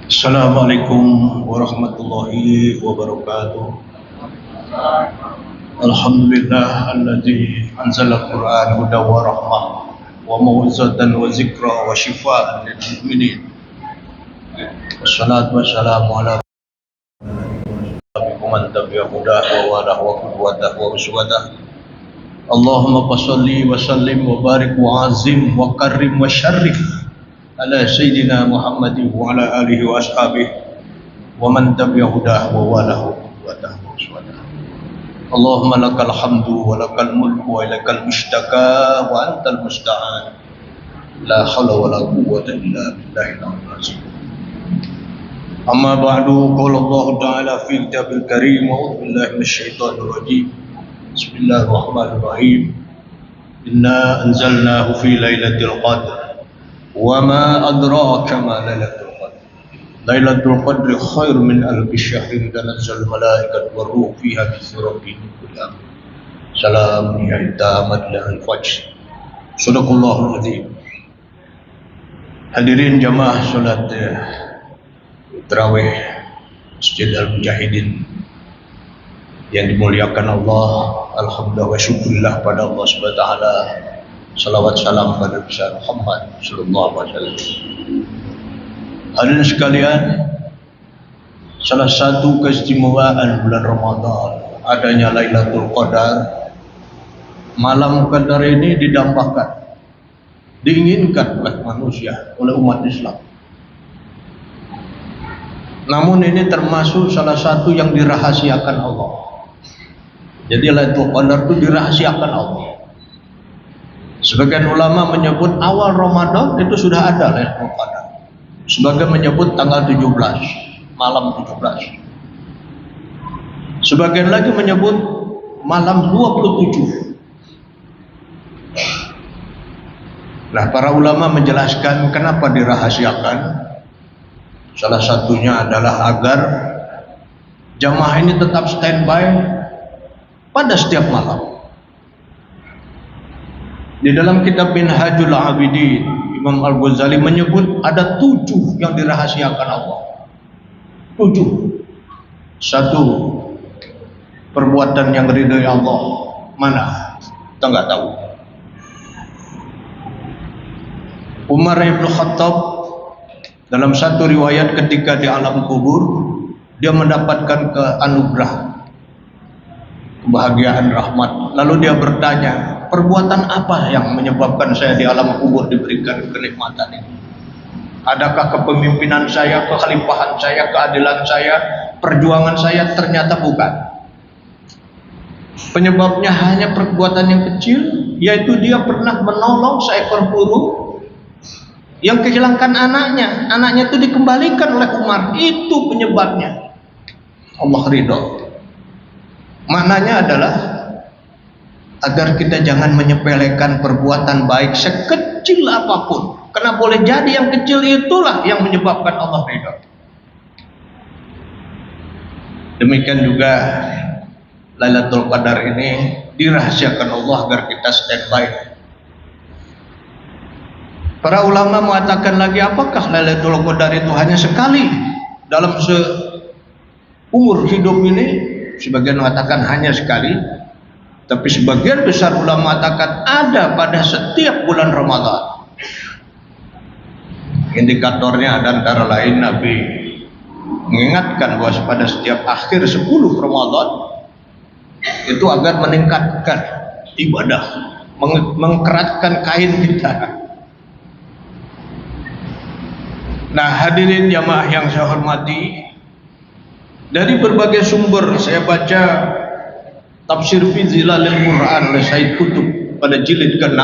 Assalamualaikum warahmatullahi wabarakatuh. Alhamdulillah alladzi anzala al-Qur'an hudan wa rahmah wa mau'izatan wa zikra wa shifaa'an lil mu'minin. Wassalatu wassalamu ala man tabi'a hudah wa walah wa qudwatah wa uswatah. Allahumma salli wa sallim wa barik wa azim wa karrim wa syarrif ala sayyidina Muhammadin wa ala alihi wa ashabihi wa man tabi'a hudah wa walahu wa tahwaswada. Allahumma lakal hamdu wa lakal mulku wa lakal mushtaka wa antal musta'an. La hawla wa la quwwata illa billahil azim. Amma ba'du, qala Allah ta'ala fi kitabil karim wa a'udzu billahi minasyaitonir rajim. Bismillahirrahmanirrahim. Inna anzalnahu fi lailatul qadr. Wa ma adraka ma lailatul qadr. Lailatul qadri khair min alfi syahrin tanazzal malaikatu war ruh fiha bi rabbihim kulli amr. Salamun hiya hatta matla'il fajr. Shadaqallahul azim. Hadirin jamaah salat tarawih Masjid Al-Mujahidin yang dimuliakan Allah, alhamdulillah wa syukurillah pada Allah Subhanahu wa taala. Salawat salam pada besar Muhammad sallallahu alaihi wasallam. Hadirin sekalian, salah satu keistimewaan bulan Ramadan adanya Lailatul Qadar. Malam Qadar ini didambakan, diinginkan oleh manusia, oleh umat Islam. Namun ini termasuk salah satu yang dirahasiakan Allah. Jadi Lailatul Qadar itu dirahasiakan Allah. Sebagian ulama menyebut awal Ramadan itu sudah ada Lailatul Qadar. Sebagian menyebut tanggal 17, malam 17. Sebagian lagi menyebut malam 27. Nah, para ulama menjelaskan kenapa dirahasiakan. Salah satunya adalah agar jamaah ini tetap standby pada setiap malam. Di dalam kitab Minhajul Abidin, Imam Al-Ghazali menyebut ada 7 yang dirahasiakan Allah. 7. 1. Perbuatan yang ridhoi Allah. Mana? Kita nggak tahu. Umar Ibn Khattab dalam satu riwayat ketika di alam kubur, dia mendapatkan anugerah, kebahagiaan, rahmat. Lalu dia bertanya, perbuatan apa yang menyebabkan saya di alam kubur diberikan kenikmatan ini? Adakah kepemimpinan saya, kekhalifahan saya, keadilan saya, perjuangan saya? Ternyata bukan. Penyebabnya hanya perbuatan yang kecil, yaitu dia pernah menolong seekor burung yang kehilangan anaknya. Anaknya itu dikembalikan oleh Umar. Itu penyebabnya. Allah ridho. Maknanya adalah agar kita jangan menyepelekan perbuatan baik sekecil apapun. Karena boleh jadi yang kecil itulah yang menyebabkan Allah ridho. Demikian juga Lailatul Qadar ini dirahasiakan Allah agar kita standby. Para ulama mengatakan lagi, apakah Lailatul Qadar itu hanya sekali dalam seumur hidup ini? Sebagian mengatakan hanya sekali, tapi sebagian besar ulama mengatakan ada pada setiap bulan Ramadan. Indikatornya ada antara lain Nabi mengingatkan bahwa pada setiap akhir 10 Ramadan itu agar meningkatkan ibadah, mengkeratkan kain kita. Nah, hadirin jamaah yang saya hormati, dari berbagai sumber saya baca tafsir fi Zilalil Quran oleh Said Qutb pada jilid ke-6.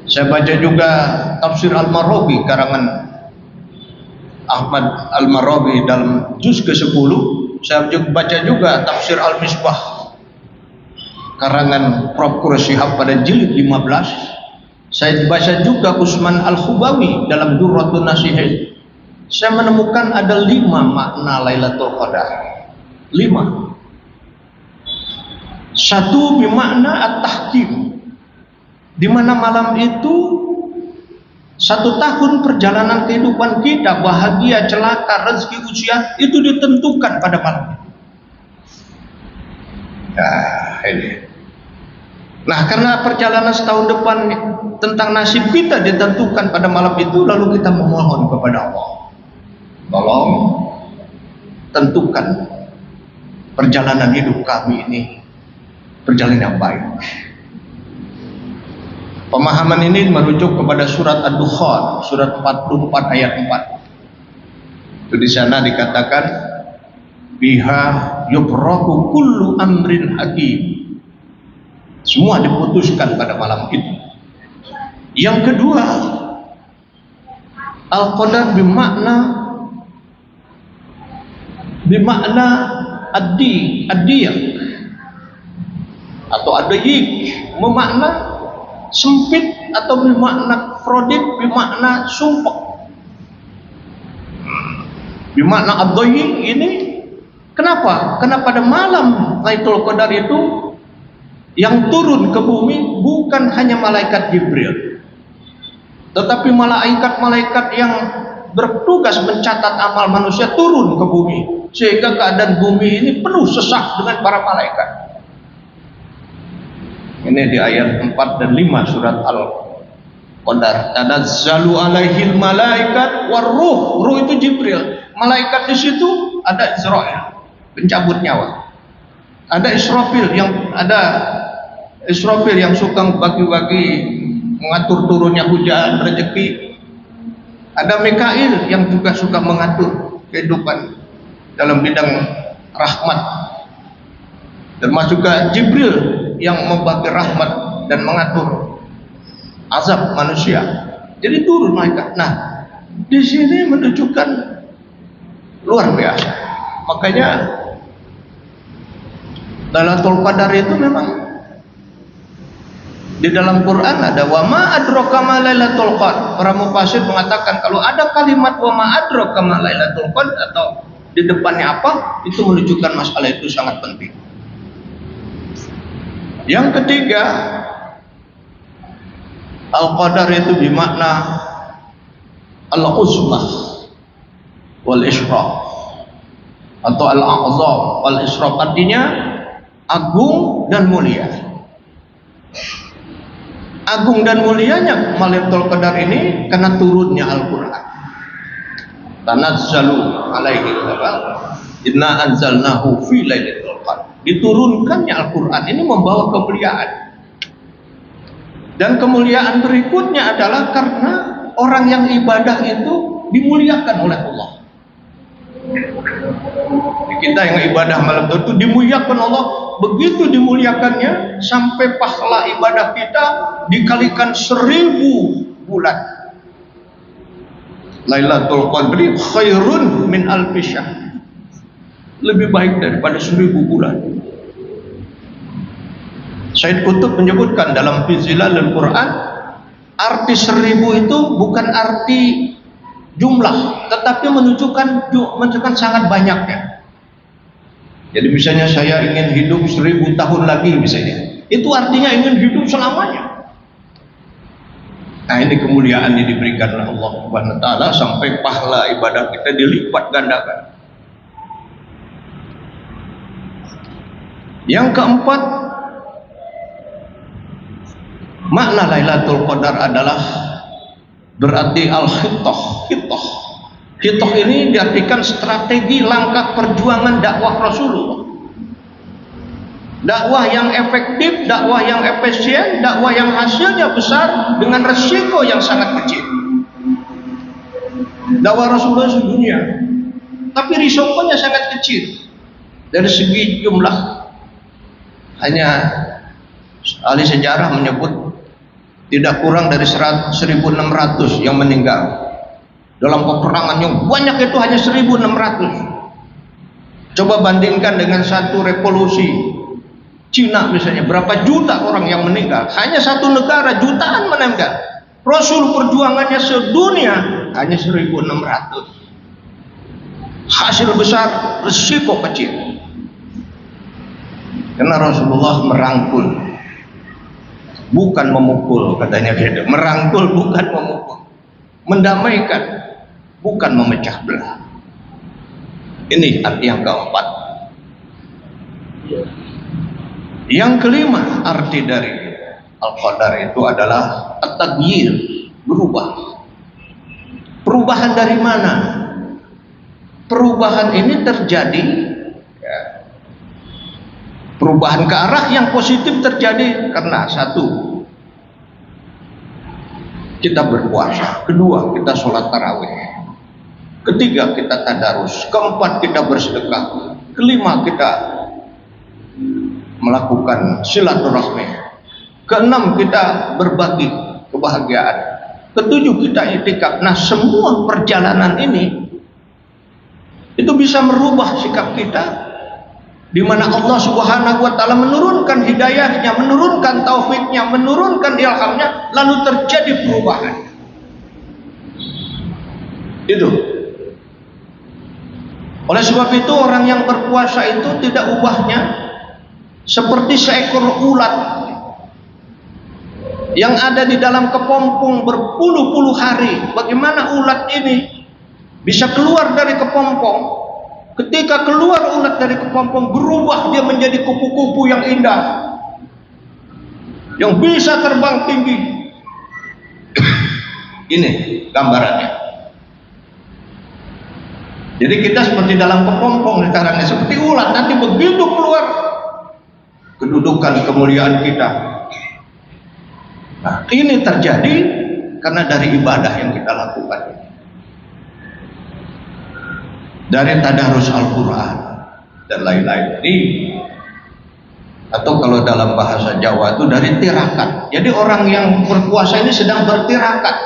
Saya baca juga tafsir Al-Marabi karangan Ahmad Al-Marabi dalam juz ke-10. Saya baca juga tafsir Al-Misbah karangan Prof. Quraisyihab pada jilid 15. Saya baca juga Utsman Al-Khubawi dalam Durratun Nasihin. Saya menemukan ada 5 makna Lailatul Qadar. 5. 1 bermakna at-tahkim, di mana malam itu 1 tahun perjalanan kehidupan kita, bahagia, celaka, rezeki, usia, itu ditentukan pada malam itu. Nah, ini. Nah, karena perjalanan setahun depan tentang nasib kita ditentukan pada malam itu, lalu kita memohon kepada Allah, tolong tentukan perjalanan hidup kami ini perjalanan yang baik. Pemahaman ini merujuk kepada surat Ad-Dukhan, surat 44 ayat 4. Itu di sana dikatakan, biha yubraku kullu amrin hakim. Semua diputuskan pada malam itu. Yang kedua, al-qadar bermakna ad-diyak atau ad-dayyik, bermakna sempit, atau bermakna krodit, bermakna sumpah, bermakna ad-dayyik ini. Kenapa? Karena pada malam Lailatul Qadar itu yang turun ke bumi bukan hanya malaikat Jibril, tetapi malaikat-malaikat yang bertugas mencatat amal manusia turun ke bumi, sehingga keadaan bumi ini penuh sesak dengan para malaikat. Ini di ayat 4 dan 5 surat Al-Qadar. Tanazzalu alaihil malaikat warruh. Ruh itu Jibril. Malaikat di situ ada Israel, pencabut nyawa. Ada Israfil yang suka bagi-bagi, mengatur turunnya hujan, rezeki. Ada Mikail yang juga suka mengatur kehidupan dalam bidang rahmat. Termasuk juga Jibril yang membagi rahmat dan mengatur azab manusia. Jadi turun malaikat. Nah, di sini menunjukkan luar biasa. Makanya Lailatul Qadar itu memang di dalam Quran ada wa ma adraka ma Lailatul Qadar. Para mufassir mengatakan kalau ada kalimat wa ma adraka ma Lailatul Qadar atau di depannya apa, itu menunjukkan masalah itu sangat penting. Yang ketiga, Al-Qadar itu bermakna Al-Uzmah wal Ishraq atau Al-A'zam wal Ishraq, artinya agung dan mulia. Agung dan mulianya Lailatul Qadar ini karena turunnya Al-Quran. Tanazzalu alaihi inna anzalnahu fi lailatul qadar. Diturunkannya Al-Quran ini membawa kemuliaan. Dan kemuliaan berikutnya adalah karena orang yang ibadah itu dimuliakan oleh Allah. Kita yang ibadah malam itu dimuliakan Allah. Begitu dimuliakannya sampai pahala ibadah kita dikalikan 1000 bulan. Lailatul Qadri khairun min alfi syahr. Lebih baik daripada 1000 bulan. Said Qutb menyebutkan dalam Fizilalul Quran, arti 1000 itu bukan arti jumlah, tetapi menunjukkan sangat banyaknya. Jadi misalnya saya ingin hidup 1000 tahun lagi misalnya, itu artinya ingin hidup selamanya. Nah, ini kemuliaan yang diberikan oleh Allah Subhanahu wa taala sampai pahala ibadah kita dilipat gandakan. Yang keempat, makna Lailatul Qadar adalah berarti al-khittah. Khittah ini diartikan strategi langkah perjuangan dakwah Rasulullah. Dakwah yang efektif, dakwah yang efisien, dakwah yang hasilnya besar dengan resiko yang sangat kecil. Dakwah Rasulullah sedunia, tapi risikonya sangat kecil. Dari segi jumlah, hanya ahli sejarah menyebut tidak kurang dari 1.600 yang meninggal. Dalam peperangan yang banyak itu hanya 1.600. Coba bandingkan dengan satu revolusi Cina misalnya, berapa juta orang yang meninggal. Hanya satu negara jutaan meninggal. Rasul perjuangannya sedunia hanya 1.600. Hasil besar, resiko kecil. Karena Rasulullah merangkul, bukan memukul, katanya beda. Merangkul bukan memukul. mendamaikan, bukan memecah belah. Ini arti yang keempat. Yang kelima, arti dari Al-Qadar itu adalah at-taghyir, berubah. Perubahan dari mana? Perubahan ini terjadi, ya, perubahan ke arah yang positif terjadi karena satu, kita berpuasa, kedua kita sholat tarawih, ketiga kita tadarus, keempat kita bersedekah, kelima kita melakukan silaturahmi, keenam kita berbagi kebahagiaan, ketujuh kita itikaf. Nah, semua perjalanan ini itu bisa merubah sikap kita, di mana Allah Subhanahu wa taala menurunkan hidayahnya, menurunkan taufiknya, menurunkan ilhamnya, lalu terjadi perubahan. Itu. Oleh sebab itu orang yang berpuasa itu tidak ubahnya seperti seekor ulat yang ada di dalam kepompong berpuluh-puluh hari. Bagaimana ulat ini bisa keluar dari kepompong? Ketika keluar ulat dari kepompong, berubah dia menjadi kupu-kupu yang indah, yang bisa terbang tinggi. Ini gambarannya. Jadi kita seperti dalam kepompong sekarang, seperti ulat. Nanti begitu keluar, kedudukan kemuliaan kita. Nah, ini terjadi karena dari ibadah yang kita lakukan, dari tadarus Al-Quran dan lain-lain. Ini, atau kalau dalam bahasa Jawa itu dari tirakat. Jadi orang yang berpuasa ini sedang bertirakat.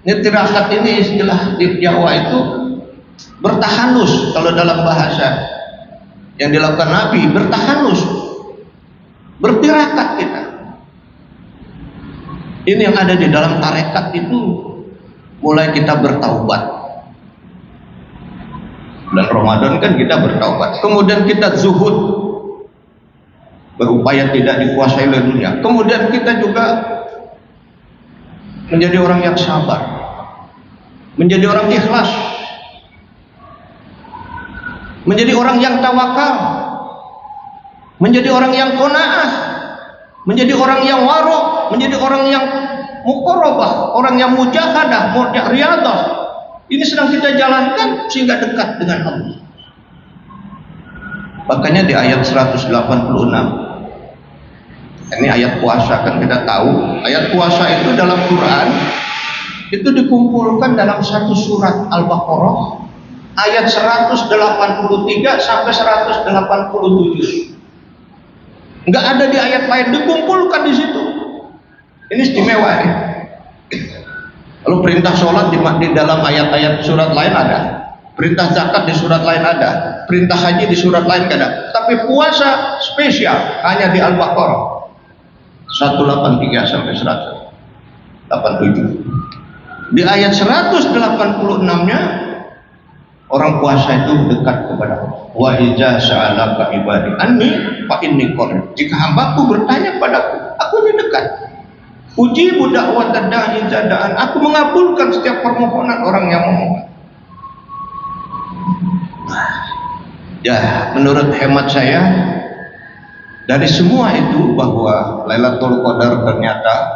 Ini tirakat ini istilah di Jawa itu bertahanus. Kalau dalam bahasa yang dilakukan Nabi, bertahanus, bertirakat kita. Ini yang ada di dalam tarekat itu, mulai kita bertaubat. Dan Ramadan kan kita bertaubat. Kemudian kita zuhud, berupaya tidak dikuasai oleh dunia. Kemudian kita juga menjadi orang yang sabar, menjadi orang ikhlas, menjadi orang yang tawakal, menjadi orang yang qanaah, menjadi orang yang warok, menjadi orang yang muqarrabah, orang yang mujahadah, riyadah. Ini sedang kita jalankan sehingga dekat dengan Allah. Makanya di ayat 186, ini ayat puasa, kan kita tahu ayat puasa itu dalam Quran itu dikumpulkan dalam satu surat Al-Baqarah ayat 183 sampai 187. Enggak ada di ayat lain, dikumpulkan di situ. Ini istimewa ya. Lalu perintah sholat di dalam ayat-ayat surat lain ada, perintah zakat di surat lain ada, perintah haji di surat lain ada. Tapi puasa spesial hanya di Al-Baqarah 183 sampai 187. Di ayat 186-nya orang puasa itu dekat kepada Allah. Wa iza sa'alaka ibadi anni fa inni qarib. Jika hambaku bertanya padaku, aku ini dekat. Ujibu da'watad da'i idza da'an. Aku mengabulkan setiap permohonan orang yang memohon. Ya, menurut hemat saya, dari semua itu bahwa Lailatul Qadar ternyata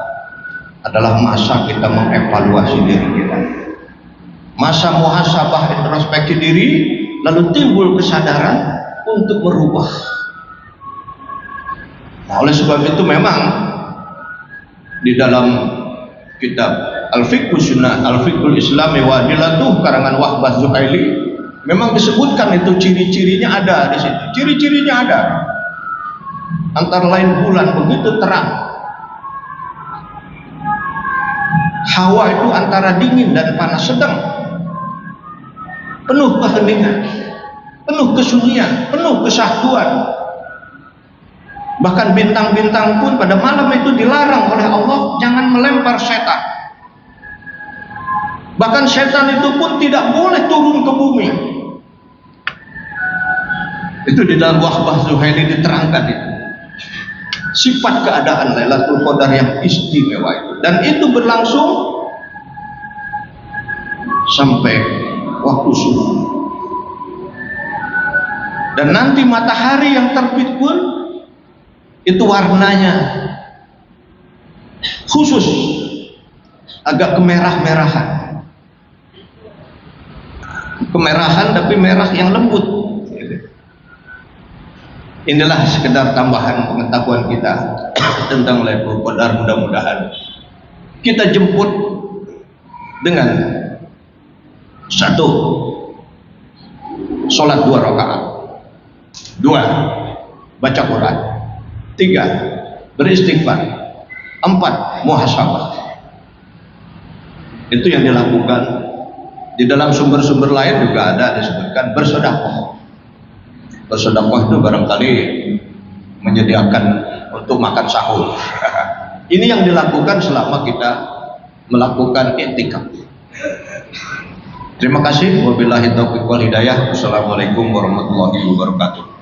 adalah masa kita mengevaluasi diri kita, masa muhasabah, introspeksi diri, lalu timbul kesadaran untuk merubah. Nah, oleh sebab itu memang di dalam kitab Al-Fiqhus Sunnah, Al-Fiqhul Islami wa Adilatuh karangan Wahbah Zuhaili, memang disebutkan itu ciri-cirinya ada di situ. Ciri-cirinya ada. Antara lain bulan begitu terang. Hawa itu antara dingin dan panas sedang. Penuh keheningan, penuh kesunyian, penuh kesahduan. Bahkan bintang-bintang pun pada malam itu dilarang oleh Allah jangan melempar setan. Bahkan setan itu pun tidak boleh turun ke bumi. Itu di dalam Wahbah Zuhaili diterangkan itu. Sifat keadaan Lailatul Qadar yang istimewa itu. Dan itu berlangsung sampai waktu subuh. Dan nanti matahari yang terbit pun itu warnanya khusus, agak kemerahan tapi merah yang lembut. Inilah sekedar tambahan pengetahuan kita tentang Lailatul Qadar. Mudah-mudahan kita jemput dengan satu, sholat 2 rakaat, 2, baca Quran, 3, beristighfar, 4, muhasabah. Itu yang dilakukan. Di dalam sumber-sumber lain juga ada disebutkan bersedekah. Bersedekah itu barangkali menyediakan untuk makan sahur. Ini yang dilakukan selama kita melakukan i'tikaf. Terima kasih. Wabillahi taufiq wal hidayah. Wassalamualaikum warahmatullahi wabarakatuh.